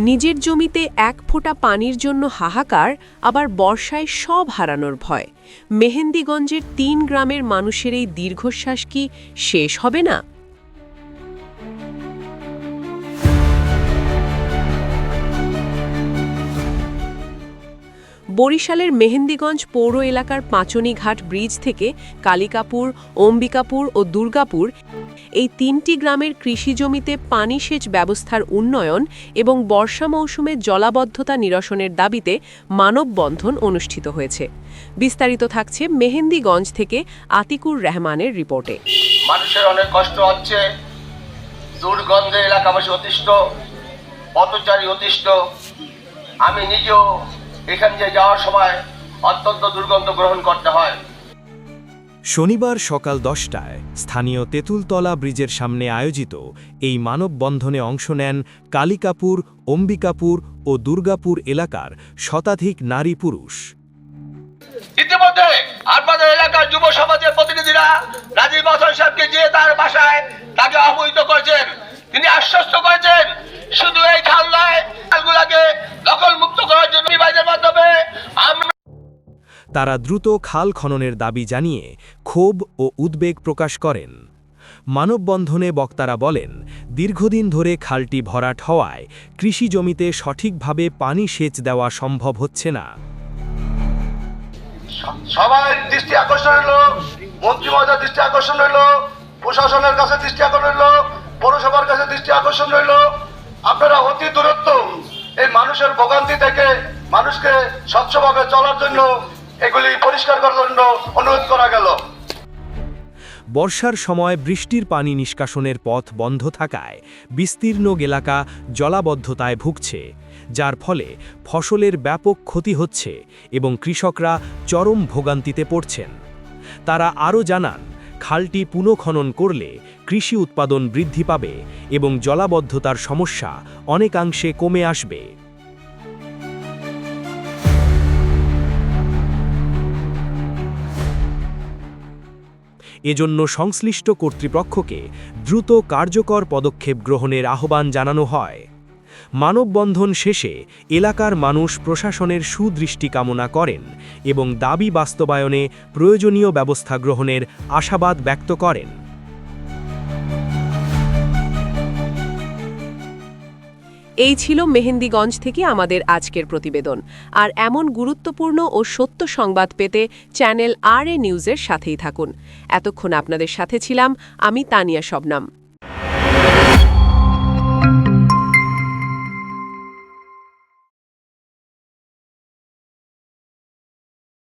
নিজের জমিতে এক ফোঁটা পানির জন্য হাহাকার, আবার বর্ষায় সব হারানোর ভয়। মেহেন্দিগঞ্জের ৩ গ্রামের মানুষের এই দীর্ঘশ্বাস কি শেষ হবে না? বরিশালের মেহেন্দিগঞ্জ পৌর এলাকার পাঁচনীঘাট ব্রিজ থেকে কালিকাপুর, অম্বিকাপুর ও দুর্গাপুর এই ৩টি গ্রামের কৃষিজমিতে পানি সেচ ব্যবস্থার উন্নয়ন এবং বর্ষা মৌসুমে জলাবদ্ধতা নিরসনের দাবিতে মানববন্ধন অনুষ্ঠিত হয়েছে। বিস্তারিত থাকছে মেহেন্দিগঞ্জ থেকে আতিকুর রহমানের রিপোর্টে। মানুষের অনেক কষ্ট হচ্ছে, দুর্গন্ধে এলাকাবাসী অতিষ্ঠ, পথচারী অতিষ্ঠ। আমি নিজেও এখান দিয়ে যাওয়ার সময় অত্যন্ত দুর্গন্ধ গ্রহণ করতে হয়। শনিবার সকাল 10টায় স্থানীয় তেঁতুলতলা ব্রিজের সামনে আয়োজিত এই মানববন্ধনে অংশ নেন কালিকাপুর, অম্বিকাপুর ও দুর্গাপুর এলাকার শতাধিক নারী পুরুষ। ইতিমধ্যে আপনাদের এলাকার যুব সমাজের প্রতিনিধিরা রাজীব হাসান সাহেবকে যে তার বাসায় তাকে আহ্বায়িত করেছেন। তিনি আশ্বস্ত করেছেন শুধু এই খাল নয়, খালগুলোকে দখল মুক্ত করার জন্য বিভাগের মাধ্যমে তারা দ্রুত খাল খননের দাবি জানিয়ে ক্ষোভ ও উদ্বেগ প্রকাশ করেন। মানববন্ধনে বক্তারা বলেন, দীর্ঘদিন ধরে খালটি ভরাট হওয়ায় কৃষি জমিতে সঠিকভাবে পানি সেচ দেওয়া সম্ভব হচ্ছে না। সবাই দৃষ্টি আকর্ষণ হইল, মন্ত্রী মহোদয়ের দৃষ্টি আকর্ষণ হইল, প্রশাসনের কাছে দৃষ্টি আকর্ষণ হইল, পৌরসভার কাছে দৃষ্টি আকর্ষণ হইল। আপনারা অতি দূরত্ব এই মানুষের ভোগান্তি থেকে মানুষকে স্বচ্ছভাবে চলার জন্য এগুলি পরিষ্কার করার জন্য অনুরোধ করা গেল। বর্ষার সময় বৃষ্টির পানি নিষ্কাশনের পথ বন্ধ থাকায় বিস্তীর্ণ এলাকা জলাবদ্ধতায় ভুগছে, যার ফলে ফসলের ব্যাপক ক্ষতি হচ্ছে এবং কৃষকরা চরম ভোগান্তিতে পড়ছেন। তারা আরও জানান, খালটি পুনঃখনন করলে কৃষি উৎপাদন বৃদ্ধি পাবে এবং জলাবদ্ধতার সমস্যা অনেকাংশে কমে আসবে। এজন্য সংশ্লিষ্ট কর্তৃপক্ষকে দ্রুত কার্যকর পদক্ষেপ গ্রহণের আহ্বান জানানো হয়। মানববন্ধন শেষে এলাকার মানুষ প্রশাসনের সুদৃষ্টি কামনা করেন এবং দাবি বাস্তবায়নে প্রয়োজনীয় ব্যবস্থা গ্রহণের আশাবাদ ব্যক্ত করেন। এই ছিল মেহেন্দিগঞ্জ থেকে আমাদের আজকের প্রতিবেদন। আর এমন গুরুত্বপূর্ণ ও সত্য সংবাদ পেতে চ্যানেল RA নিউজের সাথেই থাকুন। এতক্ষণ আপনাদের সাথে ছিলাম আমি তানিয়া শবনম।